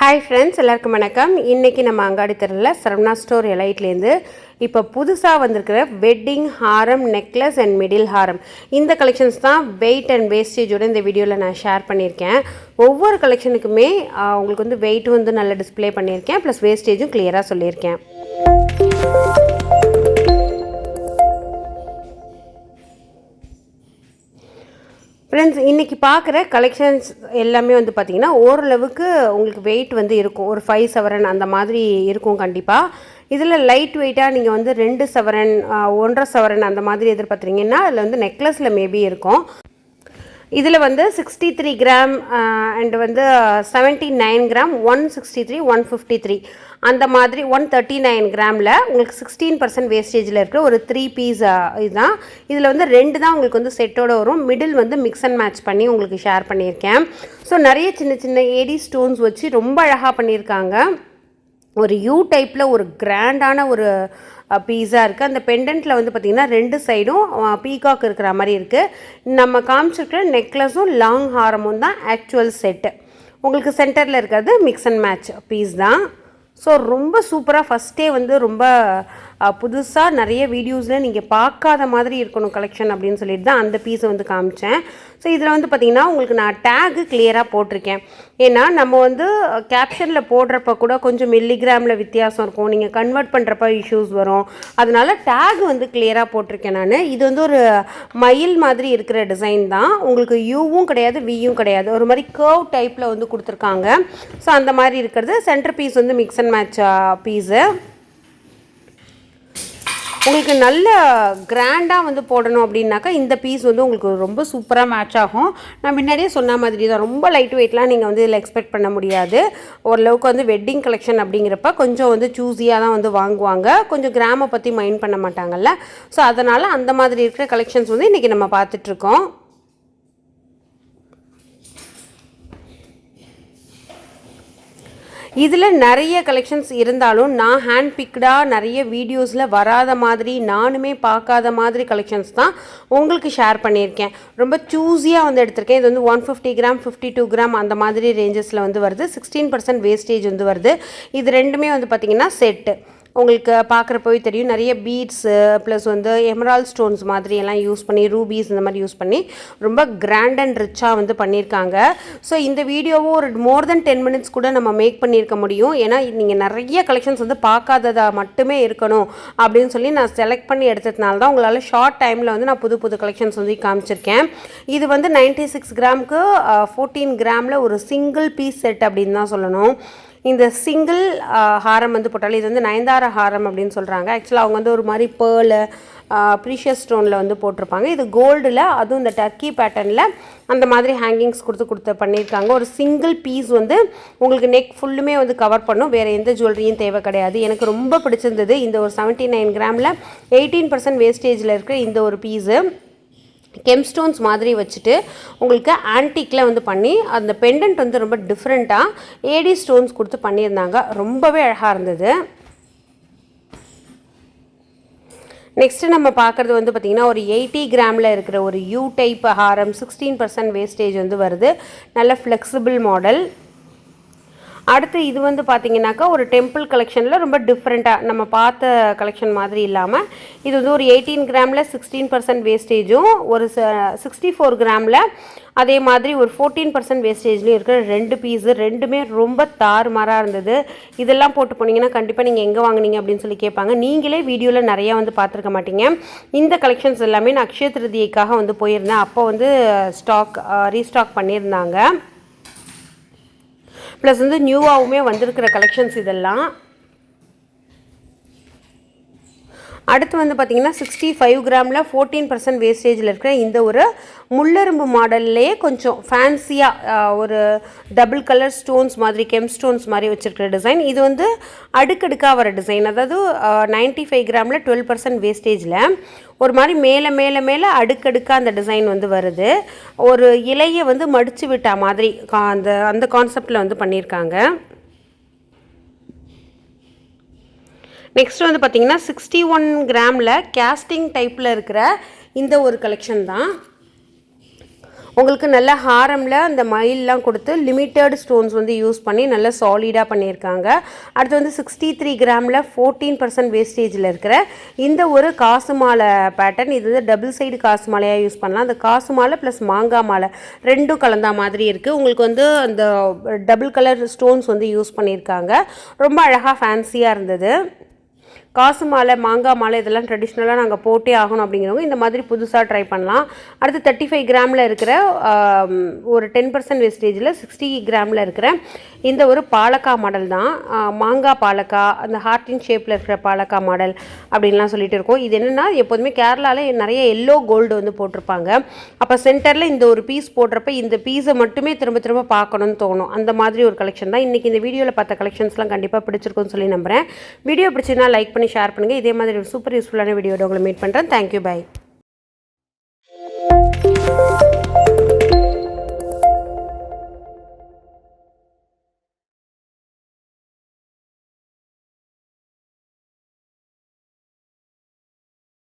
Hi friends, எல்லாருக்கும் வணக்கம். இன்றைக்கி நம்ம அங்காடி தெருவில் சரவணா ஸ்டோர் எலைட்லேருந்து இப்போ புதுசாக வந்திருக்கிற wedding Haram, necklace and middle ஹாரம், இந்த கலெக்ஷன்ஸ் தான் வெயிட் அண்ட் வேஸ்டேஜோடு இந்த வீடியோவில் நான் ஷேர் பண்ணியிருக்கேன். ஒவ்வொரு கலெக்ஷனுக்குமே உங்களுக்கு வந்து வெயிட் வந்து நல்லா டிஸ்பிளே பண்ணியிருக்கேன், ப்ளஸ் வேஸ்டேஜும் கிளியராக சொல்லியிருக்கேன். ஃப்ரெண்ட்ஸ், இன்றைக்கி பார்க்குற கலெக்ஷன்ஸ் எல்லாமே வந்து பார்த்திங்கன்னா ஓரளவுக்கு உங்களுக்கு வெயிட் வந்து இருக்கும். ஒரு 5 சவரன் அந்த மாதிரி இருக்கும் கண்டிப்பாக. இதில் லைட் வெயிட்டாக நீங்கள் வந்து 2 சவரன் 1.5 சவரன் அந்த மாதிரி எதிர்பார்த்துறீங்கன்னா அதில் வந்து நெக்லஸில் மேபி இருக்கும். இதில் வந்து 63 கிராம் அண்ட் வந்து 79 கிராம், 163, 153 அந்த மாதிரி 139 கிராமில் உங்களுக்கு 16% வேஸ்டேஜில் இருக்கிற ஒரு 3 பீஸ் இதுதான். இதில் வந்து 2 தான் உங்களுக்கு வந்து செட்டோடு வரும். மிடில் வந்து மிக்ஸ் அண்ட் மேட்ச் பண்ணி உங்களுக்கு ஷேர் பண்ணியிருக்கேன். ஸோ நிறைய சின்ன சின்ன ஏடி ஸ்டோன்ஸ் வச்சு ரொம்ப அழகாக பண்ணியிருக்காங்க. ஒரு யூ டைப்பில் ஒரு கிராண்டான ஒரு பீஸாக இருக்குது. அந்த பெண்டன்ட்டில் வந்து பார்த்திங்கன்னா 2 சைடும் பீகாக் இருக்கிற மாதிரி இருக்குது. நம்ம காமிச்சிருக்கிற நெக்லஸும் லாங் ஹாரமும் தான் ஆக்சுவல் செட்டு. உங்களுக்கு சென்டரில் இருக்கிறது மிக்ஸ் அண்ட் மேட்ச் பீஸ் தான். ஸோ ரொம்ப சூப்பராக ஃபஸ்ட்டே வந்து ரொம்ப புதுசாக நிறைய வீடியோஸில் நீங்கள் பார்க்காத மாதிரி இருக்கணும் கலெக்ஷன் அப்படின்னு சொல்லிட்டு தான் அந்த பீஸை வந்து காமிச்சேன். ஸோ இதில் வந்து பார்த்திங்கன்னா உங்களுக்கு நான் டேகு கிளியராக போட்டிருக்கேன். ஏன்னா நம்ம வந்து கேப்ஷனில் போடுறப்ப கூட கொஞ்சம் மில்லிகிராமில் வித்தியாசம் இருக்கும், நீங்கள் கன்வெர்ட் பண்ணுறப்ப இஷ்யூஸ் வரும். அதனால் டேகு வந்து கிளியராக போட்டிருக்கேன் நான். இது வந்து ஒரு மயில் மாதிரி இருக்கிற டிசைன் தான். உங்களுக்கு யூவும் கிடையாது, வியும் கிடையாது, ஒரு மாதிரி கர்வ் டைப்பில் வந்து கொடுத்துருக்காங்க. ஸோ அந்த மாதிரி இருக்கிறது. சென்டர் பீஸ் வந்து மிக்ஸ் அண்ட் மேட்ச் பீஸு. உங்களுக்கு நல்ல கிராண்டாக வந்து போடணும் அப்படின்னாக்கா இந்த பீஸ் வந்து உங்களுக்கு ரொம்ப சூப்பராக மேட்ச் ஆகும். நான் முன்னாடியே சொன்ன மாதிரி தான், ரொம்ப லைட் வெயிட்லாம் நீங்கள் வந்து இதில் எக்ஸ்பெக்ட் பண்ண முடியாது. ஓரளவுக்கு வந்து வெட்டிங் கலெக்ஷன் அப்படிங்கிறப்ப கொஞ்சம் வந்து சூஸியாக தான் வந்து வாங்குவாங்க, கொஞ்சம் கிராமை பற்றி மைண்ட் பண்ண மாட்டாங்கல்ல. ஸோ அதனால் அந்த மாதிரி இருக்கிற கலெக்ஷன்ஸ் வந்து இன்றைக்கி நம்ம பார்த்துட்ருக்கோம். இதில் நிறைய கலெக்ஷன்ஸ் இருந்தாலும் நான் ஹேண்ட் பிக்டாக நிறைய வீடியோஸில் வராத மாதிரி, நானுமே பார்க்காத மாதிரி கலெக்ஷன்ஸ் தான் உங்களுக்கு ஷேர் பண்ணியிருக்கேன். ரொம்ப சூஸியாக வந்து எடுத்திருக்கேன். இது வந்து 150 கிராம், 52 கிராம் அந்த மாதிரி ரேஞ்சஸில் வந்து வருது. 16% வேஸ்டேஜ் வந்து வருது. இது ரெண்டுமே வந்து பார்த்திங்கன்னா செட்டு. உங்களுக்கு பார்க்குறப்போவே தெரியும், நிறைய பீட்ஸு ப்ளஸ் வந்து எமரால்ட் ஸ்டோன்ஸ் மாதிரி எல்லாம் யூஸ் பண்ணி, ரூபீஸ் இந்த மாதிரி யூஸ் பண்ணி ரொம்ப கிராண்ட் அண்ட் ரிச்சாக வந்து பண்ணியிருக்காங்க. ஸோ இந்த வீடியோவும் ஒரு மோர் தென் 10 மினிட்ஸ் கூட நம்ம மேக் பண்ணியிருக்க முடியும். ஏன்னா நீங்கள் நிறைய கலெக்ஷன்ஸ் வந்து பார்க்காததாக மட்டுமே இருக்கணும் அப்படின்னு சொல்லி நான் செலக்ட் பண்ணி எடுத்ததுனால தான் உங்களால் ஷார்ட் டைமில் வந்து நான் புது புது கலெக்ஷன்ஸ் வந்து காமிச்சிருக்கேன். இது வந்து 96 கிராமுக்கு 14 கிராமில் ஒரு சிங்கிள் பீஸ் செட் அப்படின்னு தான் சொல்லணும். இந்த சிங்கிள் ஹாரம் வந்து போட்டாலும் இது வந்து நயன்தாரா ஹாரம் அப்படின்னு சொல்கிறாங்க. ஆக்சுவலாக அவங்க வந்து ஒரு மாதிரி பேர்லு ப்ரீஷியஸ் ஸ்டோனில் வந்து போட்டிருப்பாங்க. இது கோல்டில், அதுவும் இந்த டர்க்கி பேட்டர்னில் அந்த மாதிரி ஹேங்கிங்ஸ் கொடுத்து பண்ணியிருக்காங்க. ஒரு சிங்கிள் பீஸ் வந்து உங்களுக்கு நெக் ஃபுல்லுமே வந்து கவர் பண்ணும், வேறு எந்த ஜுவல்லரியும் தேவை கிடையாது. எனக்கு ரொம்ப பிடிச்சிருந்தது இந்த ஒரு 79 கிராமில் 18% வேஸ்டேஜில் இருக்கிற இந்த ஒரு பீஸு. கெம்ஸ்டோன்ஸ் மாதிரி வச்சுட்டு உங்களுக்கு ஆன்டிக்கில் வந்து பண்ணி அந்த பெண்டன்ட் வந்து ரொம்ப டிஃப்ரெண்ட்டாக ஏடி ஸ்டோன்ஸ் கொடுத்து பண்ணியிருந்தாங்க. ரொம்பவே அழகாக இருந்தது. நெக்ஸ்ட்டு நம்ம பார்க்குறது வந்து பார்த்திங்கன்னா ஒரு 80 கிராமில் இருக்கிற ஒரு யூ டைப் ஹாரம், 16% வேஸ்டேஜ் வந்து வருது. நல்ல ஃப்ளெக்சிபிள் மாடல். அடுத்து இது வந்து பார்த்திங்கனாக்கா ஒரு டெம்பிள் கலெக்ஷனில் ரொம்ப டிஃப்ரெண்ட்டாக நம்ம பார்த்த கலெக்ஷன் மாதிரி இல்லாமல் இது வந்து ஒரு 18 கிராமில் 16% வேஸ்டேஜும், ஒரு 64 கிராமில் அதே மாதிரி ஒரு 14% வேஸ்டேஜ்லையும் இருக்கிற 2 பீஸு. ரெண்டுமே ரொம்ப தாறுமாறாக இருந்தது. இதெல்லாம் போட்டு போனீங்கன்னா கண்டிப்பாக நீங்கள் எங்கே வாங்கினீங்க அப்படின்னு சொல்லி கேட்பாங்க. நீங்களே வீடியோவில் நிறையா வந்து பார்த்துருக்க மாட்டீங்க. இந்த கலெக்ஷன்ஸ் எல்லாமே நான் அக்ஷய திருதியைக்காக வந்து போயிருந்தேன். அப்போ வந்து ரீஸ்டாக் பண்ணியிருந்தாங்க. ப்ளஸ் வந்து நியூவாகவுமே வந்திருக்கிற கலெக்ஷன்ஸ் இதெல்லாம். அடுத்து வந்து பார்த்திங்கன்னா 65 கிராமில் 14% வேஸ்டேஜில் இருக்கிற இந்த ஒரு முள்ளரும்பு மாடல்லையே கொஞ்சம் ஃபேன்சியாக ஒரு டபுள் கலர் ஸ்டோன்ஸ் மாதிரி, கெம் ஸ்டோன்ஸ் மாதிரி வச்சுருக்கிற டிசைன். இது வந்து அடுக்கடுக்காக வர டிசைன். அதாவது 95 கிராமில் 12% வேஸ்டேஜில் ஒரு மாதிரி மேலே மேலே மேலே அடுக்கடுக்காக அந்த டிசைன் வந்து வருது. ஒரு இலையை வந்து மடித்து விட்டா மாதிரி அந்த கான்செப்டில் வந்து பண்ணியிருக்காங்க. நெக்ஸ்ட் வந்து பார்த்திங்கன்னா 61 கிராமில் கேஸ்டிங் டைப்பில் இருக்கிற இந்த ஒரு கலெக்ஷன் தான். உங்களுக்கு நல்ல ஹாரமில் அந்த மயிலெலாம் கொடுத்து லிமிட்டட் ஸ்டோன்ஸ் வந்து யூஸ் பண்ணி நல்லா சாலிடாக பண்ணியிருக்காங்க. அடுத்து வந்து 63 கிராமில் 14% வேஸ்டேஜில் இருக்கிற இந்த ஒரு காசு மாலை பேட்டர்ன். இது வந்து டபுள் சைடு காசு மாலையாக யூஸ் பண்ணலாம். அந்த காசு மாலை ப்ளஸ் மாங்காய் மாலை ரெண்டும் கலந்தா மாதிரி இருக்குது. உங்களுக்கு வந்து அந்த டபுள் கலர் ஸ்டோன்ஸ் வந்து யூஸ் பண்ணியிருக்காங்க. ரொம்ப அழகாக ஃபேன்சியாக இருந்தது. காசு மாலை மாங்காய் மாலை இதெல்லாம் ட்ரெடிஷ்னலாக நாங்கள் போட்டே ஆகணும் அப்படிங்கிறவங்க இந்த மாதிரி புதுசாக ட்ரை பண்ணலாம். அடுத்து 35 கிராமில் இருக்கிற ஒரு 10% வேஸ்டேஜில் 60 கிராமில் இருக்கிற இந்த ஒரு பாலக்காய் மாடல் தான். மாங்காய் பாலக்காய், அந்த ஹார்ட்டின் ஷேப்பில் இருக்கிற பாலக்காய் மாடல் அப்படின்லாம் சொல்லிட்டு இருக்கோம். இது என்னென்னா எப்போதுமே கேரளாவில் நிறைய எல்லோ கோல்டு வந்து போட்டிருப்பாங்க. அப்போ சென்டரில் இந்த ஒரு பீஸ் போடுறப்ப இந்த பீஸை மட்டுமே திரும்ப திரும்ப பார்க்கணும்னு தோணும். அந்த மாதிரி ஒரு கலெக்ஷன் தான். இன்றைக்கி இந்த வீடியோவில் பார்த்த கலெக்ஷன்ஸ்லாம் கண்டிப்பாக பிடிச்சிருக்குன்னு சொல்லி நம்புகிறேன். வீடியோ பிடிச்சிருந்தா லைக் பண்ணி ஷேர் பண்ணுங்கள். இதே மாதிரி ஒரு சூப்பர் யூஸ்ஃபுல்லான வீடியோட உங்களை மீட் பண்ணுறேன். Thank you, by.